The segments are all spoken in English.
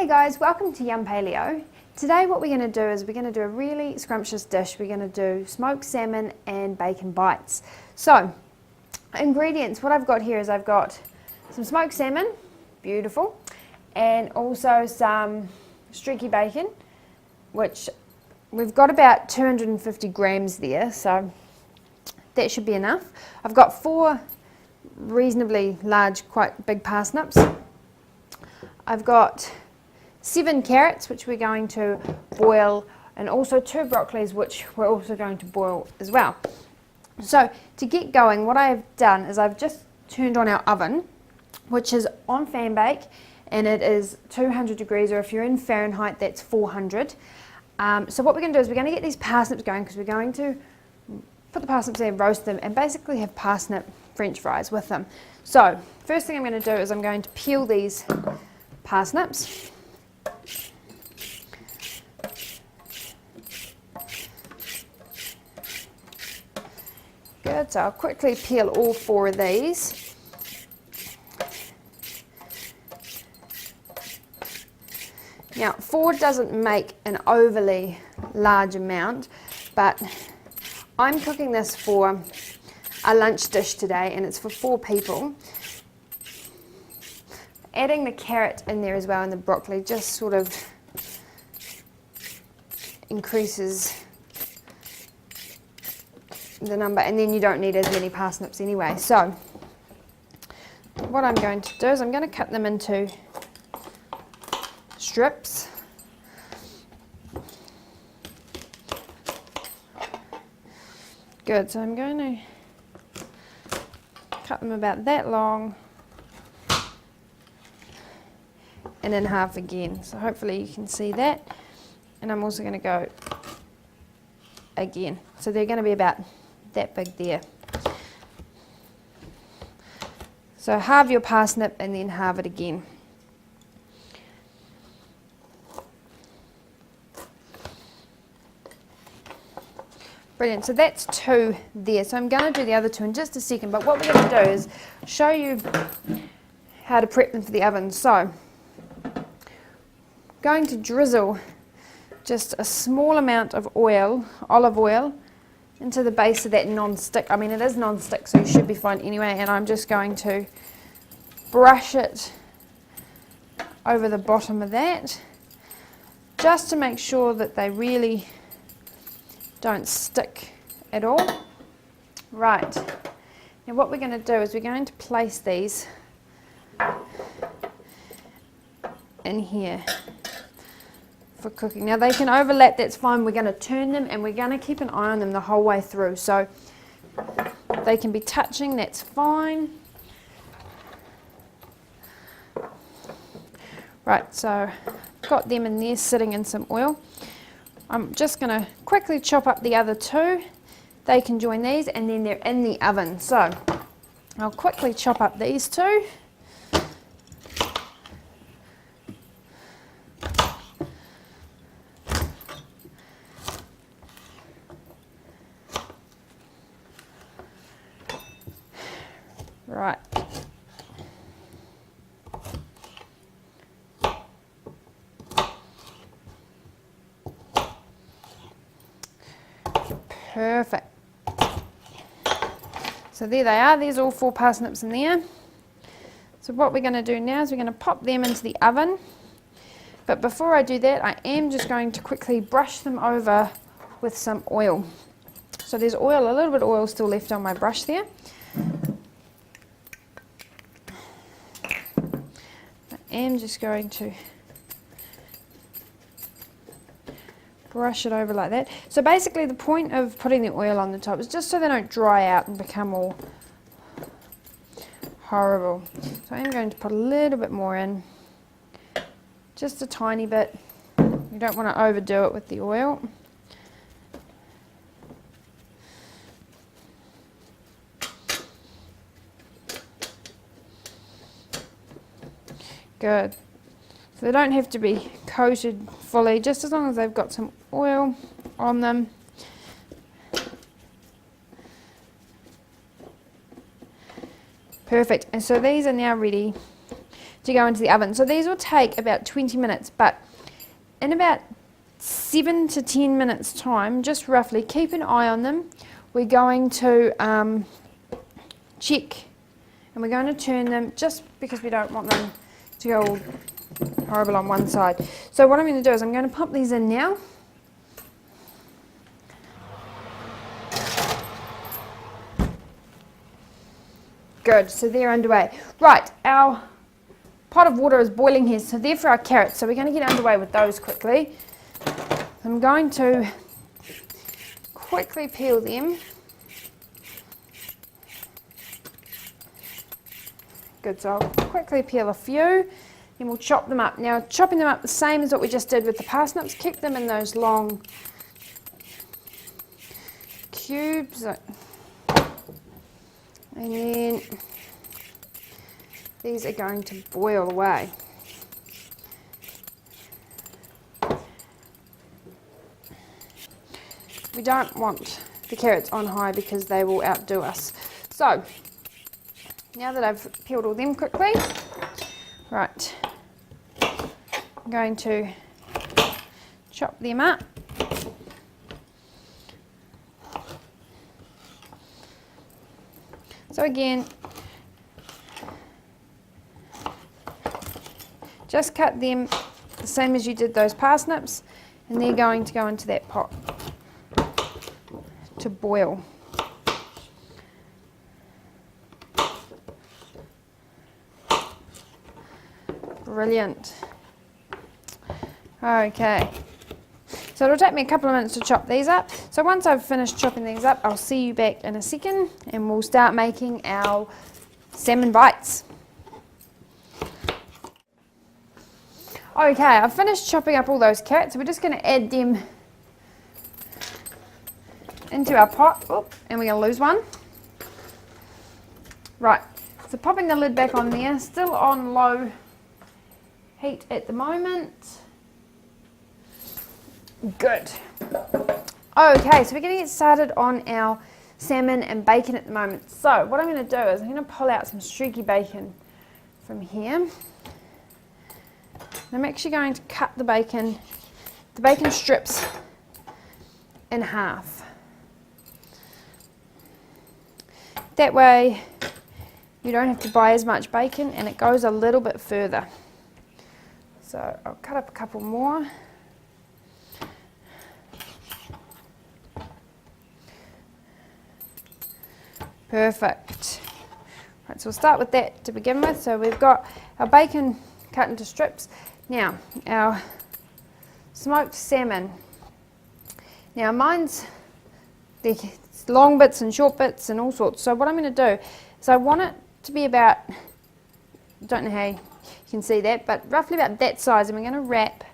guys, welcome to Yum Paleo. Today what we're going to do is we're going to do a really scrumptious dish. We're going to do smoked salmon and bacon bites. So, ingredients, what I've got here is I've got some smoked salmon, beautiful, and also some streaky bacon, which we've got about 250 grams there, so that should be enough. I've got 4 reasonably large, quite big parsnips. I've got 7 carrots, which we're going to boil, and also 2 broccolis, which we're also going to boil as well. So to get going, what I've done is I've just turned on our oven, which is on fan bake, and it is 200 degrees, or if you're in Fahrenheit, that's 400. So what we're going to do is we're going to get these parsnips going, because we're going to put the parsnips in, roast them, and basically have parsnip French fries with them. So first thing I'm going to do is I'm going to peel these parsnips. Good, so I'll quickly peel all 4 of these. Now 4 doesn't make an overly large amount, but I'm cooking this for a lunch dish today, and it's for 4 people. Adding the carrot in there as well, and the broccoli just sort of increases the number, and then you don't need as many parsnips anyway. So what I'm going to do is I'm going to cut them into strips. Good, so I'm going to cut them about that long and in half again. So hopefully you can see that. And I'm also going to go again. So they're going to be about that big there. So halve your parsnip and then halve it again. Brilliant, so that's 2 there. So I'm going to do the other 2 in just a second, but what we're going to do is show you how to prep them for the oven. So, going to drizzle just a small amount of oil, olive oil, into the base of that non-stick. I mean, it is non-stick, so you should be fine anyway, and I'm just going to brush it over the bottom of that, just to make sure that they really don't stick at all. Right, now what we're going to do is we're going to place these in here for cooking. Now they can overlap, that's fine. We're going to turn them, and we're going to keep an eye on them the whole way through, so they can be touching, that's fine. Right, so got them in there sitting in some oil. I'm just going to quickly chop up the other 2. They can join these, and then they're in the oven. So I'll quickly chop up these 2. Right. Perfect. So there they are. There's all 4 parsnips in there. So what we're going to do now is we're going to pop them into the oven. But before I do that, I am just going to quickly brush them over with some oil. So there's oil, a little bit of oil still left on my brush there. I am just going to brush it over like that. So basically the point of putting the oil on the top is just so they don't dry out and become all horrible. So I'm going to put a little bit more in, just a tiny bit. You don't want to overdo it with the oil. Good. So they don't have to be coated fully, just as long as they've got some oil on them. Perfect. And so these are now ready to go into the oven. So these will take about 20 minutes, but in about 7 to 10 minutes time, just roughly, keep an eye on them. We're going to check, and we're going to turn them just because we don't want them to go all horrible on one side. So what I'm going to do is I'm going to pop these in now. Good, so they're underway. Right, our pot of water is boiling here, so they're for our carrots. So we're going to get underway with those quickly. I'm going to quickly peel them. Good, so I'll quickly peel a few, and we'll chop them up. Now, chopping them up the same as what we just did with the parsnips, keep them in those long cubes. And then these are going to boil away. We don't want the carrots on high because they will outdo us. So, now that I've peeled all them quickly, right, I'm going to chop them up. So again, just cut them the same as you did those parsnips, and they're going to go into that pot to boil. Brilliant. Okay. So it'll take me a couple of minutes to chop these up. So once I've finished chopping these up, I'll see you back in a second and we'll start making our salmon bites. Okay, I've finished chopping up all those carrots. So we're just going to add them into our pot. Oop, and we're going to lose one. Right, so popping the lid back on there, still on low heat at the moment. Good. Okay, so we're going to get started on our salmon and bacon at the moment. So what I'm going to do is I'm going to pull out some streaky bacon from here. I'm actually going to cut the bacon strips in half. That way you don't have to buy as much bacon and it goes a little bit further. So I'll cut up a couple more. Perfect. Right, so we'll start with that to begin with. So we've got our bacon cut into strips. Now, our smoked salmon. Now mine's long bits and short bits and all sorts. So what I'm going to do is I want it to be about, I don't know how you can see that, but roughly about that size, and we're going to wrap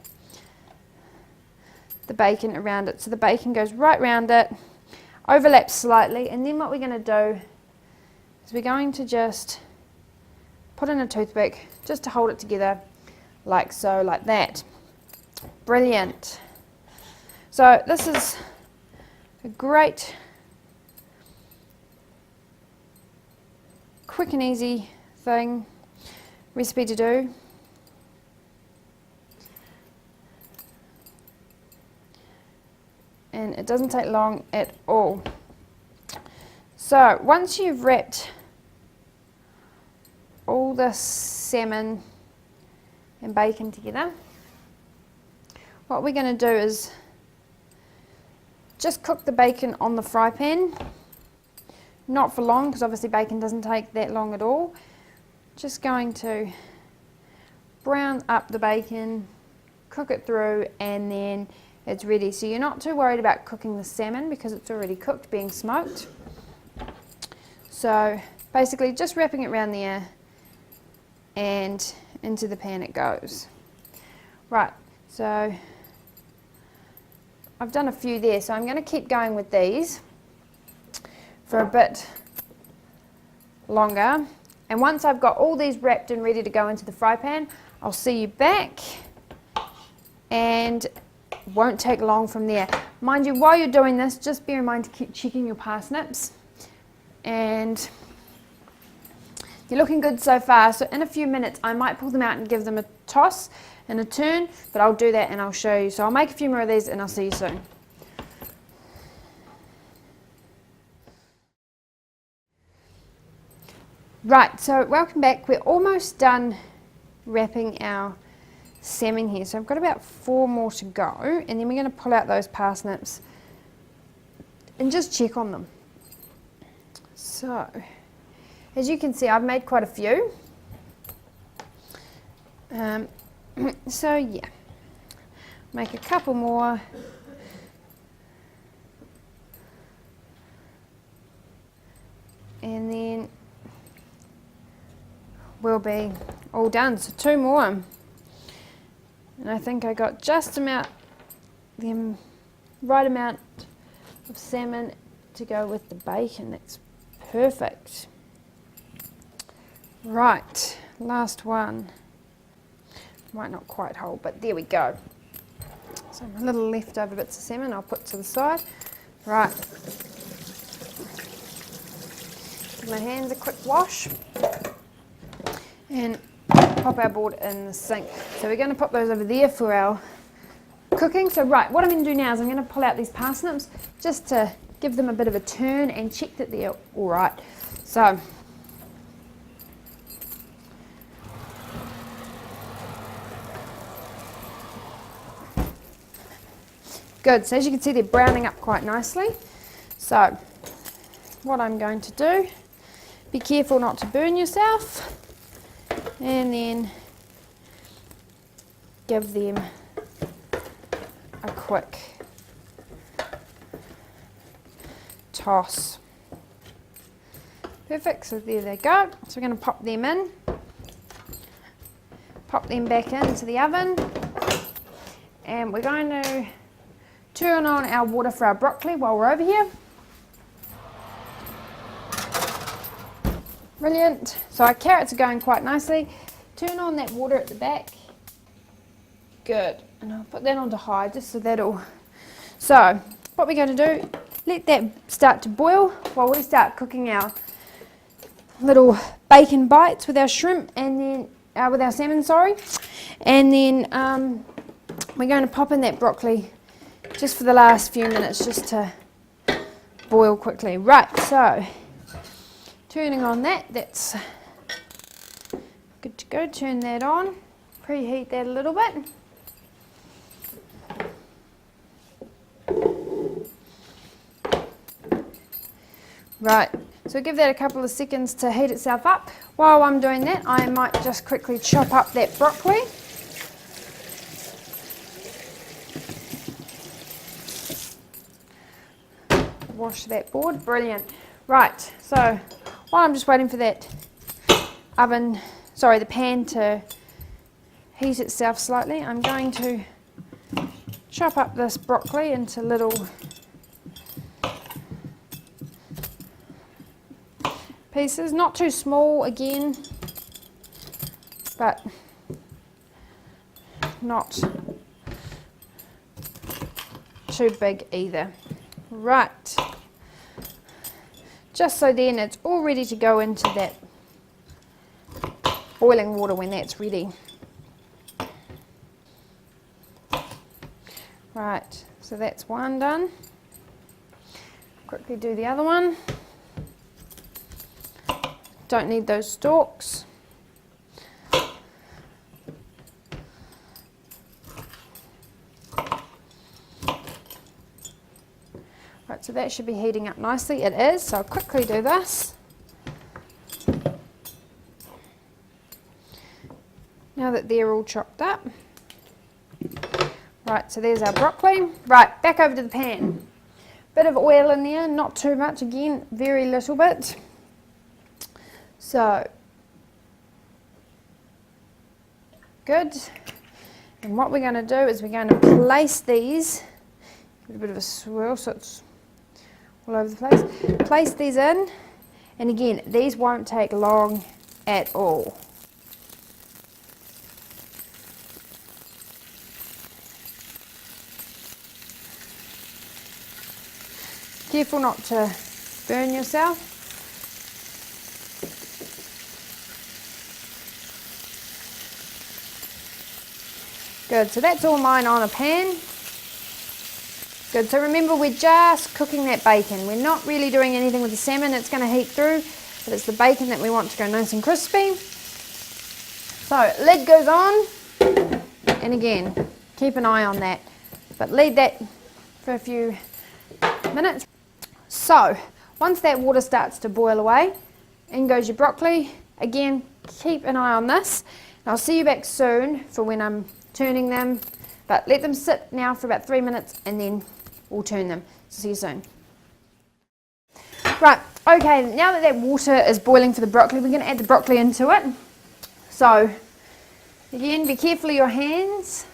the bacon around it. So the bacon goes right round it, overlaps slightly, and then what we're going to do is we're going to just put in a toothpick just to hold it together like so, like that. Brilliant. So this is a great quick and easy recipe to do. And it doesn't take long at all. So once you've wrapped all the salmon and bacon together, what we're going to do is just cook the bacon on the fry pan. Not for long, because obviously bacon doesn't take that long at all. Just going to brown up the bacon, cook it through, and then it's ready. So you're not too worried about cooking the salmon because it's already cooked, being smoked. So basically just wrapping it around there and into the pan it goes. Right, so I've done a few there, so I'm going to keep going with these for a bit longer. And once I've got all these wrapped and ready to go into the fry pan, I'll see you back, and won't take long from there. Mind you, while you're doing this, just bear in mind to keep checking your parsnips and You're looking good so far, so in a few minutes I might pull them out and give them a toss and a turn, but I'll do that and I'll show you. So I'll make a few more of these and I'll see you soon. Right, so welcome back. We're almost done wrapping our salmon here. So I've got about 4 more to go, and then we're going to pull out those parsnips and just check on them. So, as you can see, I've made quite a few. So yeah, make a couple more. And then we'll be all done. So 2 more. And I think I got just the right amount of salmon to go with the bacon. That's perfect. Right, last one. Might not quite hold, but there we go. So my little leftover bits of salmon I'll put to the side. Right. Give my hands a quick wash. And pop our board in the sink. So we're going to pop those over there for our cooking. So right, what I'm going to do now is I'm going to pull out these parsnips just to give them a bit of a turn and check that they're all right. So good. So as you can see, they're browning up quite nicely. So what I'm going to do, be careful not to burn yourself, and then give them a quick toss. Perfect, so there they go. So we're going to pop them in, pop them back into the oven, and we're going to turn on our water for our broccoli while we're over here. Brilliant. So our carrots are going quite nicely. Turn on that water at the back. Good. And I'll put that onto high just so that'll... So what we're going to do, let that start to boil while we start cooking our little bacon bites with our shrimp and then with our salmon, sorry. And then we're going to pop in that broccoli just for the last few minutes just to boil quickly. Right, so turning on that's good to go. Turn that on, preheat that a little bit. Right, so give that a couple of seconds to heat itself up. While I'm doing that, I might just quickly chop up that broccoli. Wash that board, brilliant. Right, so while I'm just waiting for that the pan to heat itself slightly, I'm going to chop up this broccoli into little pieces, not too small again, but not too big either. Right, just so then it's all ready to go into that boiling water when that's ready. Right, so that's one done. Quickly do the other one. Don't need those stalks. Right, so that should be heating up nicely. It is, so I'll quickly do this. Now that they're all chopped up. Right, so there's our broccoli. Right, back over to the pan. Bit of oil in there, not too much, again, very little bit. So, good. And what we're going to do is we're going to place these, give it a bit of a swirl so it's all over the place. Place these in, and again, these won't take long at all. Careful not to burn yourself. Good, so that's all mine on a pan. Good, so remember we're just cooking that bacon. We're not really doing anything with the salmon, it's going to heat through, but it's the bacon that we want to go nice and crispy. So, lid goes on, and again, keep an eye on that, but leave that for a few minutes. So, once that water starts to boil away, in goes your broccoli. Again, keep an eye on this. And I'll see you back soon for when I'm turning them, but let them sit now for about 3 minutes and then we'll turn them. See you soon. Right, okay, now that that water is boiling for the broccoli, we're going to add the broccoli into it. So, again, be careful of your hands.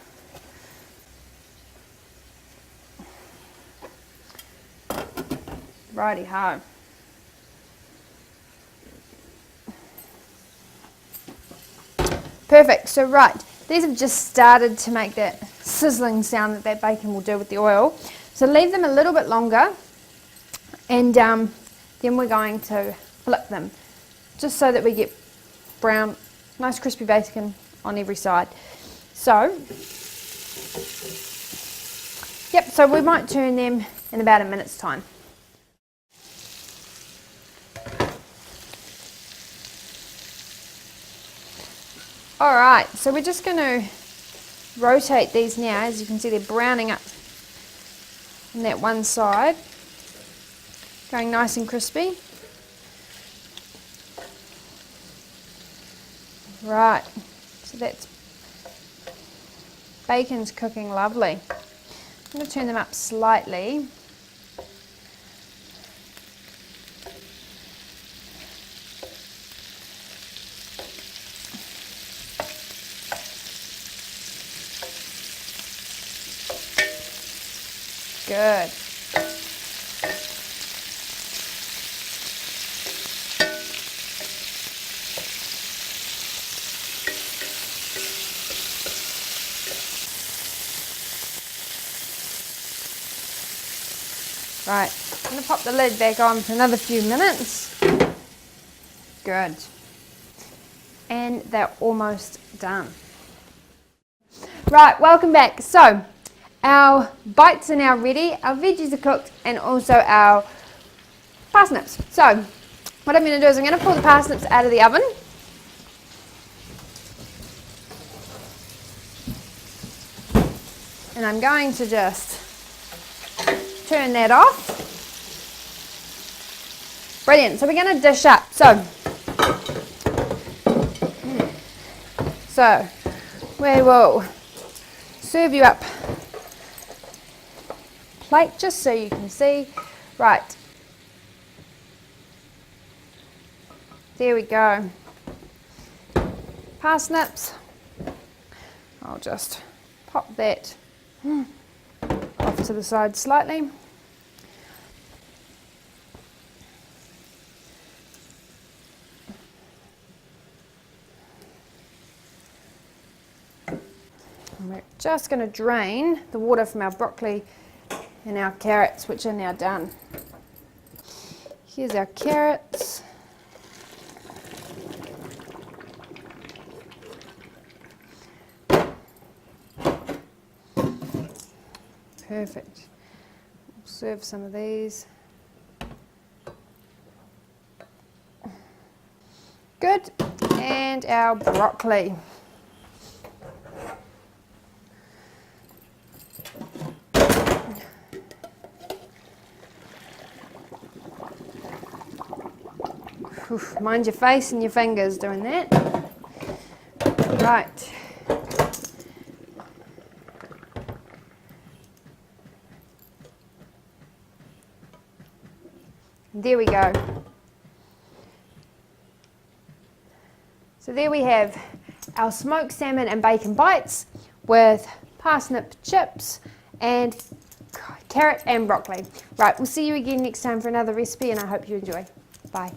Righty ho. Perfect, so right, these have just started to make that sizzling sound that that bacon will do with the oil. So leave them a little bit longer, and then we're going to flip them, just so that we get brown, nice crispy bacon on every side. So, yep, so we might turn them in about a minute's time. Alright, so we're just going to rotate these now. As you can see, they're browning up on that one side, going nice and crispy. Right, so that's bacon's cooking lovely. I'm going to turn them up slightly. Good. Right, I'm going to pop the lid back on for another few minutes. Good. And they're almost done. Right, welcome back. So, our bites are now ready, our veggies are cooked, and also our parsnips. So, what I'm going to do is I'm going to pull the parsnips out of the oven. And I'm going to just turn that off. Brilliant, so we're going to dish up. So we will serve you up plate just so you can see. Right, there we go. Parsnips. I'll just pop that off to the side slightly. And we're just going to drain the water from our broccoli and our carrots, which are now done. Here's our carrots. Perfect. We'll serve some of these. Good. And our broccoli. Oof, mind your face and your fingers doing that. Right. There we go. So there we have our smoked salmon and bacon bites with parsnip chips and carrot and broccoli. Right, we'll see you again next time for another recipe, and I hope you enjoy. Bye.